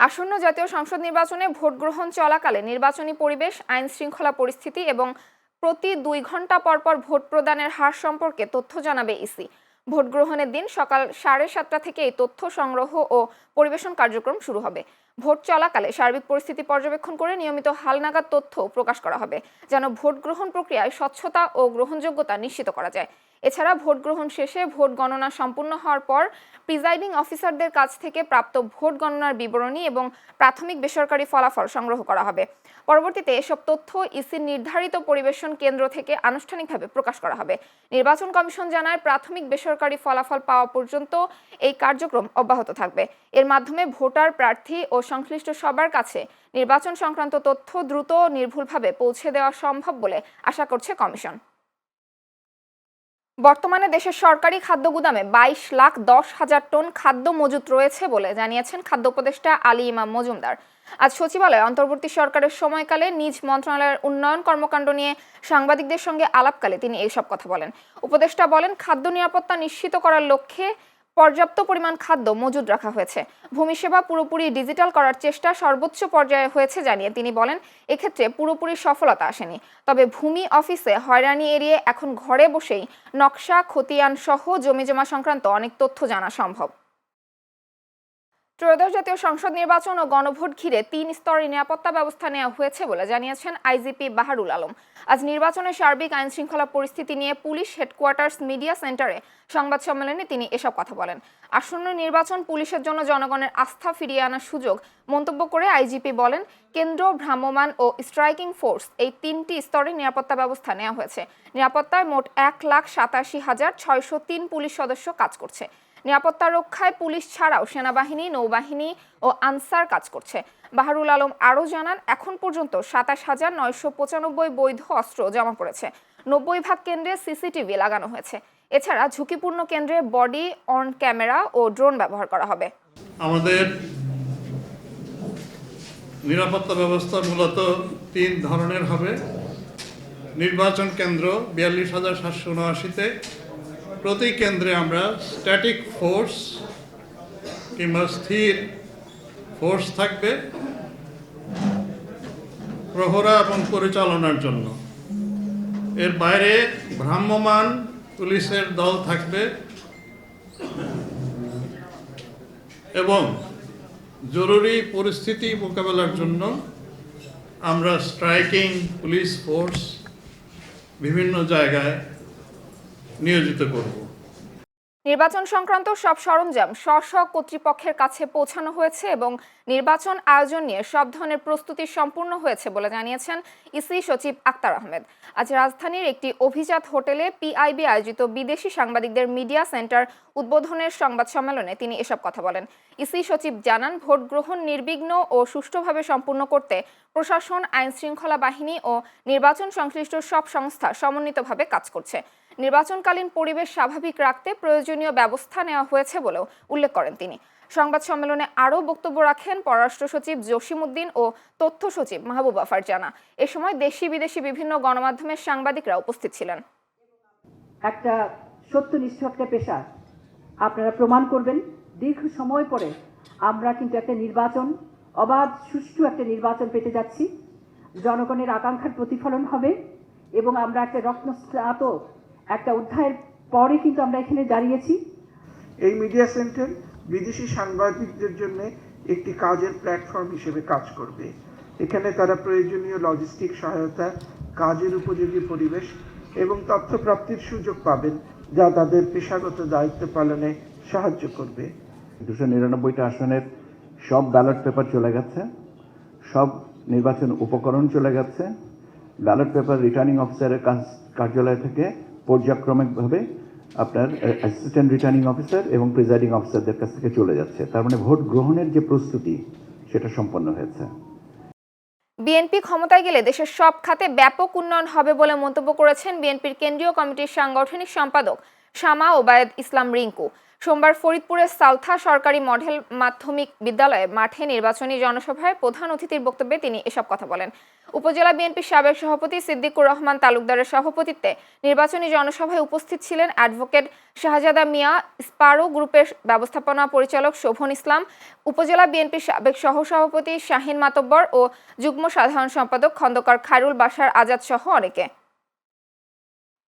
আসন্ন জাতীয় সংসদ নির্বাচনে ভোট গ্রহণ চলাকালে নির্বাচনী পরিবেশ, আইন শৃঙ্খলা পরিস্থিতি এবং প্রতি 2 ঘন্টা পরপর ভোট প্রদানের হার সম্পর্কে তথ্য জানাবে ইসি। ভোট গ্রহণের দিন সকাল 7:30 থেকে এই তথ্য সংগ্রহ ও পরিবেশন কার্যক্রম শুরু হবে। ভোট চলাকালে সার্বিক পরিস্থিতি পর্যবেক্ষণ করে নিয়মিত হালনাগাদ তথ্য প্রকাশ করা হবে, যেন ভোট গ্রহণ প্রক্রিয়ায় স্বচ্ছতা ও গ্রহণযোগ্যতা নিশ্চিত করা যায়। এছাড়া ভোট গ্রহণ শেষে ভোট গণনা সম্পূর্ণ হওয়ার পর প্রিজাইডিং অফিসারদের কাছ থেকে প্রাপ্ত ভোট গণনার বিবরণী এবং প্রাথমিক বেসরকারি ফলাফল সংগ্রহ করা হবে। পরবর্তীতে এসব তথ্য ইসির নির্ধারিত পরিবেশন কেন্দ্র থেকে আনুষ্ঠানিকভাবে প্রকাশ করা হবে। নির্বাচন কমিশন জানায়, প্রাথমিক বেসরকারি ফলাফল পাওয়া পর্যন্ত এই কার্যক্রম অব্যাহত থাকবে। এর মাধ্যমে ভোটার, প্রার্থী ও সংশ্লিষ্ট সবার কাছে নির্বাচন সংক্রান্ত তথ্য দ্রুত ও নির্ভুলভাবে পৌঁছে দেওয়া সম্ভব বলে আশা করছে কমিশন। বর্তমানে দেশের সরকারি খাদ্য গুদামে 22,10,000 টন খাদ্য মজুত রয়েছে বলে জানিয়েছেন খাদ্য উপদেষ্টা আলী ইমাম মজুমদার। আজ সচিবালয়ে অন্তর্বর্তী সরকারের সময়কালে নিজ মন্ত্রণালয়ের উন্নয়ন কর্মকাণ্ড নিয়ে সাংবাদিকদের সঙ্গে আলাপকালে তিনি এইসব কথা বলেন। উপদেষ্টা বলেন, খাদ্য নিরাপত্তা নিশ্চিত করার লক্ষ্যে পর্যাপ্ত পরিমাণ খাদ্য মজুদ রাখা হয়েছে। ভূমি সেবা পুরোপুরি ডিজিটাল করার চেষ্টা সর্বোচ্চ পর্যায়ে হয়েছে জানিয়ে তিনি বলেন, এক্ষেত্রে পুরোপুরি সফলতা আসেনি, তবে ভূমি অফিসে হয়রানি এড়িয়ে এখন ঘরে বসেই নকশা, খতিয়ান সহ জমিজমা সংক্রান্ত অনেক তথ্য জানা সম্ভব। ত্রয়োদশ জাতীয় সংসদ নির্বাচন ও গণভোট ঘিরে 3 স্তরের নিরাপত্তা ব্যবস্থা নেওয়া হয়েছে বলে জানিয়েছেন আইজিপি বাহারুল আলম। আজ নির্বাচনের সার্বিক আইন শৃঙ্খলা পরিস্থিতি নিয়ে পুলিশ হেডকোয়ার্টার্স মিডিয়া সেন্টারে সংবাদ সম্মেলনে তিনি এসব কথা বলেন। আসন্ন নির্বাচন পুলিশের জন্য জনগণের আস্থা ফিরিয়ে আনার সুযোগ মন্তব্য করে আইজিপি বলেন, কেন্দ্র, ভ্রাম্যমাণ ও স্ট্রাইকিং ফোর্স এই 3টি স্তরে নিরাপত্তা ব্যবস্থা নেওয়া হয়েছে। নিরাপত্তায় মোট 1,87,603 পুলিশ সদস্য কাজ করছে। নিরাপত্তা রক্ষায় পুলিশ ছাড়াও সেনাবাহিনী, নৌবাহিনী ও আনসার কাজ করছে। বাহারুল আলম আরও জানান, এখন পর্যন্ত 27,995 বৈধ অস্ত্র জমা পড়েছে। 90 কেন্দ্রে সিসিটিভি লাগানো হয়েছে। এছাড়া ঝুঁকিপূর্ণ কেন্দ্রে বডি অন ক্যামেরা ও ড্রোন ব্যবহার করা হবে। আমাদের নিরাপত্তা ব্যবস্থা মূলত 3 ধরনের হবে। নির্বাচন কেন্দ্র 42,779-তে প্রতি কেন্দ্রে আমরা স্ট্যাটিক ফোর্স কিংবা স্থির ফোর্স থাকবে প্রহরা এবং পরিচালনার জন্য। এর বাইরে ভ্রাম্যমাণ পুলিশের দল থাকবে এবং জরুরি পরিস্থিতি মোকাবেলার জন্য আমরা স্ট্রাইকিং পুলিশ ফোর্স বিভিন্ন জায়গায় নিয়োজিত করব। নির্বাচন সংক্রান্ত সব সরঞ্জাম স্ব কর্তৃপক্ষের কাছে পৌঁছানো হয়েছে এবং নির্বাচন আয়োজন নিয়ে সব ধরনের প্রস্তুতি সম্পূর্ণ হয়েছে বলে জানিয়েছেন ইসি সচিব আক্তার আহমেদ। আজ রাজধানীর একটি অভিজাত হোটেলে পিআইবি আয়োজিত বিদেশি সাংবাদিকদের মিডিয়া সেন্টার উদ্বোধনের সংবাদ সম্মেলনে তিনি এসব কথা বলেন। ইসি সচিব জানান, ভোট গ্রহণ নির্বিঘ্ন ও সুষ্ঠুভাবে সম্পূর্ণ করতে প্রশাসন, আইন শৃঙ্খলা বাহিনী ও নির্বাচন সংশ্লিষ্ট সব সংস্থা সমন্বিতভাবে কাজ করছে। নির্বাচনকালীন পরিবেশ স্বাভাবিক রাখতে প্রয়োজনীয় ব্যবস্থা নেওয়া হয়েছে বলেও উল্লেখ করেন তিনি। সংবাদ সম্মেলনে আরও বক্তব্য রাখেন পররাষ্ট্র সচিব জসিম উদ্দিন ও তথ্য সচিব মাহবুবা ফারজানা। এ সময় দেশি বিদেশি বিভিন্ন গণমাধ্যমের সাংবাদিকরা উপস্থিত ছিলেন। একটা সত্যনিষ্ঠ একটা পেশা আপনারা প্রমাণ করবেন। দীর্ঘ সময় পরে আমরা কিন্তু একটা নির্বাচন, অবাধ সুষ্ঠু একটা নির্বাচন পেতে যাচ্ছি। জনগণের আকাঙ্ক্ষার প্রতিফলন হবে এবং আমরা একটা রত্নস্নাত একটা অধ্যায়ের পরে কিন্তু আমরা এখানে দাঁড়িয়েছি। এই মিডিয়া সেন্টার বিদেশি সাংবাদিকদের জন্য একটি কাজের প্ল্যাটফর্ম হিসেবে কাজ করবে। এখানে তারা প্রয়োজনীয় লজিস্টিক সহায়তা, কাজের উপযোগী পরিবেশ এবং তথ্য প্রাপ্তির সুযোগ পাবেন, যা তাদের পেশাগত দায়িত্ব পালনে সাহায্য করবে। 299টা আসনের সব ব্যালট পেপার চলে গেছে, সব নির্বাচন উপকরণ চলে গেছে। ব্যালট পেপার রিটার্নিং অফিসারের কার্যালয় থেকে পর্যায়ক্রমিকভাবে আপনার অ্যাসিস্ট্যান্ট রিটার্নিং অফিসার এবং প্রিজাইডিং অফিসারদের কাছ থেকে চলে যাচ্ছে। তার মানে ভোট গ্রহণের যে প্রস্তুতি সেটা সম্পন্ন হয়েছে। বিএনপি ক্ষমতায় গেলে দেশের সব খাতে ব্যাপক উন্নয়ন হবে বলে মন্তব্য করেছেন বিএনপির কেন্দ্রীয় কমিটির সাংগঠনিক সম্পাদক শামা ওবায়েদ ইসলাম রিঙ্কু। সোমবার ফরিদপুরের সালথা সরকারি মডেল মাধ্যমিক বিদ্যালয়ে মাঠে নির্বাচনী জনসভায় প্রধান অতিথির বক্তব্যে তিনি এসব কথা বলেন। উপজেলা বিএনপির সাবেক সভাপতি সিদ্দিকুর রহমান তালুকদারের সভাপতিত্বে নির্বাচনী জনসভায় উপস্থিত ছিলেন অ্যাডভোকেট শাহজাদা মিয়া, স্পারো গ্রুপের ব্যবস্থাপনা পরিচালক শোভন ইসলাম, উপজেলা বিএনপির সাবেক সহসভাপতি শাহিন মাতব্বর ও যুগ্ম সাধারণ সম্পাদক খন্দকার খায়রুল বাশার আজাদ সহ অনেকে।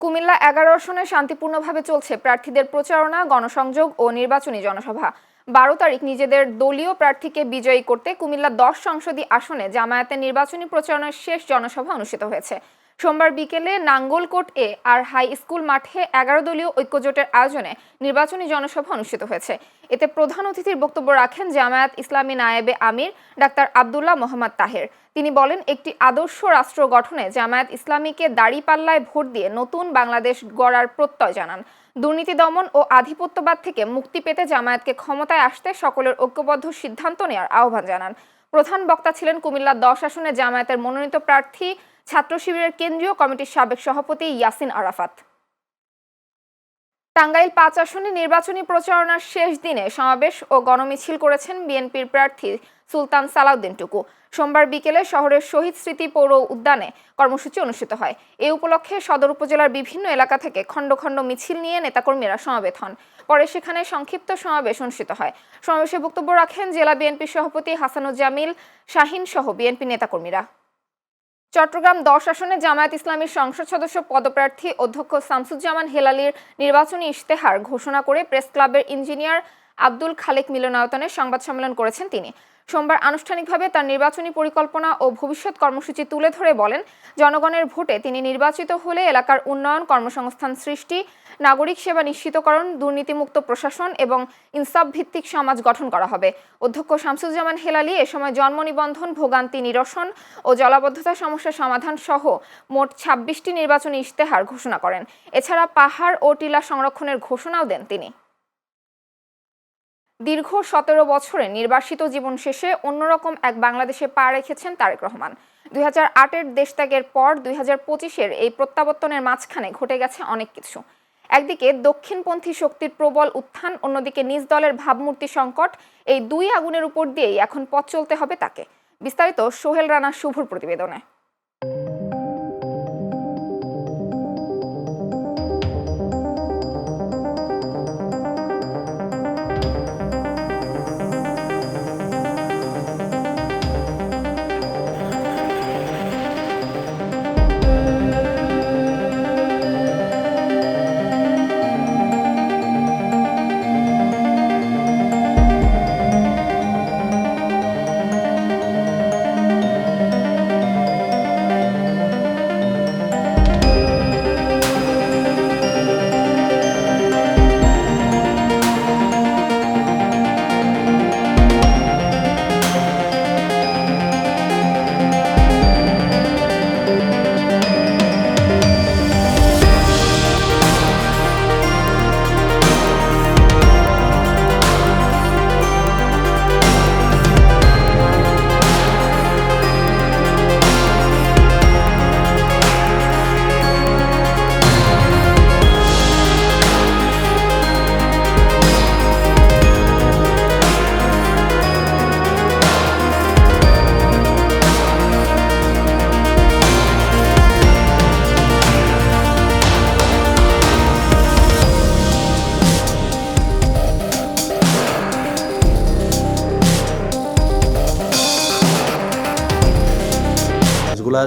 কুমিল্লা 11 আসনে শান্তিপূর্ণভাবে চলছে প্রার্থীদের প্রচারণা, গণসংযোগ ও নির্বাচনী জনসভা। 12 তারিখ নিজেদের দলীয় প্রার্থীকে বিজয়ী করতে কুমিল্লা 10 সংসদীয় আসনে জামায়াতের নির্বাচনী প্রচারণার শেষ জনসভা অনুষ্ঠিত হয়েছে। সোমবার বিকেলে নাঙ্গলকোট এ আর হাই স্কুল মাঠে 11 দলীয় ঐক্যজোটের আয়োজনে নির্বাচনী জনসভা অনুষ্ঠিত হয়েছে। এতে প্রধান অতিথির বক্তব্য রাখেন জামায়াত ইসলামী নায়েবে আমির ডাক্তার আব্দুল্লাহ মোহাম্মদ তাহের। তিনি বলেন, একটি আদর্শ রাষ্ট্র গঠনে জামায়াত ইসলামীকে দাঁড়িপাল্লায় ভোট দিয়ে নতুন বাংলাদেশ গড়ার প্রত্যয় জানান। দুর্নীতি দমন ও আধিপত্যবাদ থেকে মুক্তি পেতে জামায়াতকে ক্ষমতায় আসতে সকলের ঐক্যবদ্ধ সিদ্ধান্ত নেওয়ার আহ্বান জানান। প্রধান বক্তা ছিলেন কুমিল্লা 10 আসনে জামায়াতের মনোনীত প্রার্থী ছাত্র শিবিরের কেন্দ্রীয় কমিটির সাবেক সভাপতি ইয়াসিন আরাফাত। টাঙ্গাইল 5 আসনে নির্বাচনী প্রচারণার শেষ দিনে সমাবেশ ও গণমিছিল করেছেন বিএনপির প্রার্থী সুলতান সালাউদ্দিন টুকু। সোমবার বিকেলে শহরের শহীদ স্মৃতি পৌর উদ্যানে কর্মসূচি অনুষ্ঠিত হয়। এই উপলক্ষে সদর উপজেলার বিভিন্ন এলাকা থেকে খণ্ড খণ্ড মিছিল নিয়ে নেতাকর্মীরা সমবেত হন। পরে সেখানে সংক্ষিপ্ত সমাবেশ অনুষ্ঠিত হয়। সমাবেশে বক্তব্য রাখেন জেলা বিএনপি সভাপতি হাসানুজ্জামিল শাহিন সহ বিএনপি নেতাকর্মীরা। চট্টগ্রাম 10 আসনে জামায়াত ইসলামীর সংসদ সদস্য পদপ্রার্থী অধ্যক্ষ শামসুজ্জামান হেলালির নির্বাচনী ইশতেহার ঘোষণা করে প্রেস ক্লাবের ইঞ্জিনিয়ার আব্দুল খালেক মিলনায়তনে সংবাদ সম্মেলন করেছেন তিনি। সোমবার আনুষ্ঠানিকভাবে তার নির্বাচনী পরিকল্পনা ও ভবিষ্যৎ কর্মসূচি তুলে ধরে বলেন, জনগণের ভোটে তিনি নির্বাচিত হলে এলাকার উন্নয়ন, কর্মসংস্থান সৃষ্টি, নাগরিক সেবা নিশ্চিতকরণ, দুর্নীতিমুক্ত প্রশাসন এবং ইনসাফ ভিত্তিক সমাজ গঠন করা হবে। অধ্যক্ষ শামসুজ্জামান হেলালি এ সময় জন্ম নিবন্ধন, ভোগান্তি নিরসন ও জলাবদ্ধতা সমস্যা সমাধান সহ মোট 26টি নির্বাচনী ইশতেহার ঘোষণা করেন। এছাড়া পাহাড় ও টিলা সংরক্ষণের ঘোষণাও দেন তিনি। দীর্ঘ 17 বছরে নির্বাসিত জীবন শেষে অন্যরকম এক বাংলাদেশে পা রেখেছেন তারেক রহমান। 2008-এর দেশত্যাগের পর 2025-এর এই প্রত্যাবর্তনের মাঝখানে ঘটে গেছে অনেক কিছু। একদিকে দক্ষিণপন্থী শক্তির প্রবল উত্থান, অন্যদিকে নিজ দলের ভাবমূর্তি সংকট। এই দুই আগুনের উপর দিয়েই এখন পথ চলতে হবে তাকে। বিস্তারিত সোহেল রানা শুভর প্রতিবেদনে।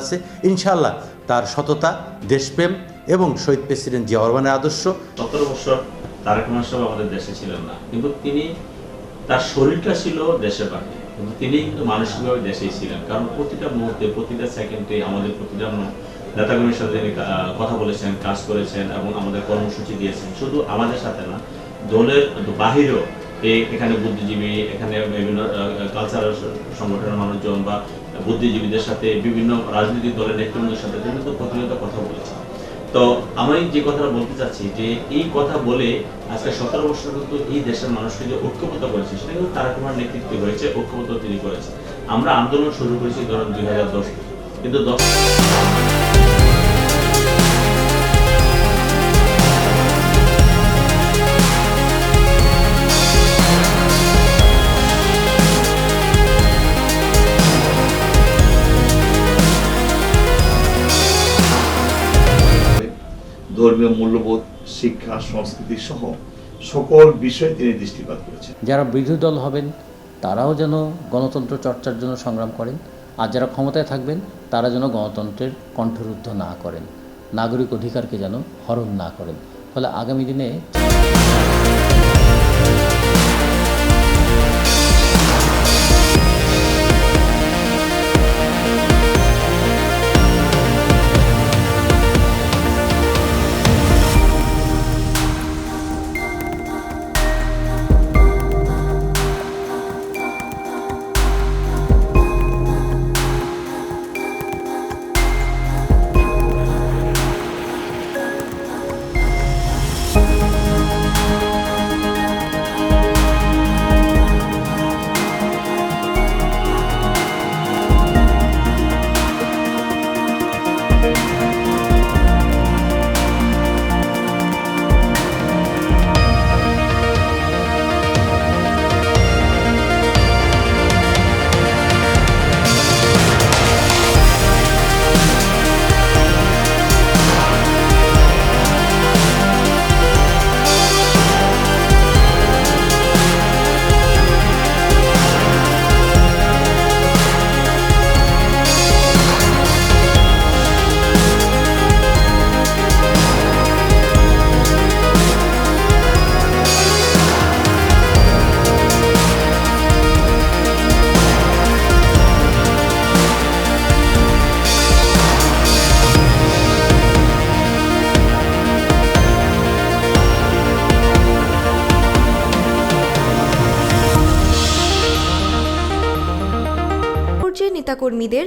আছে ইনশাআল্লাহ তার সততা, দেশপ্রেম এবং শহীদ প্রেসিডেন্ট জিয়া রহমানের আদর্শ। 17 বছর তারেক রহমান সাহেব আমাদের দেশে ছিলেন না, কিন্তু তিনি তার শরীরটা ছিল দেশের বাইরে, কিন্তু তিনি কিন্তু মানসিকভাবে দেশেই ছিলেন। কারণ প্রতিটা মুহূর্তে, প্রতিটা সেকেন্ডে আমাদের প্রতিটা নেতাকর্মীর সাথে তিনি কথা বলেছেন, কাজ করেছেন এবং আমাদের কর্মসূচি দিয়েছেন। শুধু আমাদের সাথে না, দলের বাহিরেও এখানে বুদ্ধিজীবী, এখানে বিভিন্ন কালচারাল সংগঠনের মানুষজন বা বুদ্ধিজীবীদের সাথে, বিভিন্ন রাজনৈতিক দলের নেতৃবৃন্দের সাথে তিনি তো প্রতিনিয়ত কথা বলেছেন। তো আমি যে কথাটা বলতে চাচ্ছি যে এই কথা বলে আজকে 17 বছর কিন্তু এই দেশের মানুষকে যে ঐক্যবদ্ধ করেছে সেটা কিন্তু তারেক রহমানের নেতৃত্বে হয়েছে, ঐক্যবদ্ধ তিনি করেছেন। আমরা আন্দোলন শুরু করেছি ধরুন 2010 থেকে, কিন্তু 10 ধর্মীয় মূল্যবোধ, শিক্ষা, সংস্কৃতি সহ সকল বিষয়ে তিনি দৃষ্টিপাত করেছেন। যারা বিরোধী দল হবেন তারাও যেন গণতন্ত্র চর্চার জন্য সংগ্রাম করেন, আর যারা ক্ষমতায় থাকবেন তারা যেন গণতন্ত্রের কণ্ঠরুদ্ধ না করেন, নাগরিক অধিকারকে যেন হরণ না করেন। ফলে আগামী দিনে নেতাকর্মীদের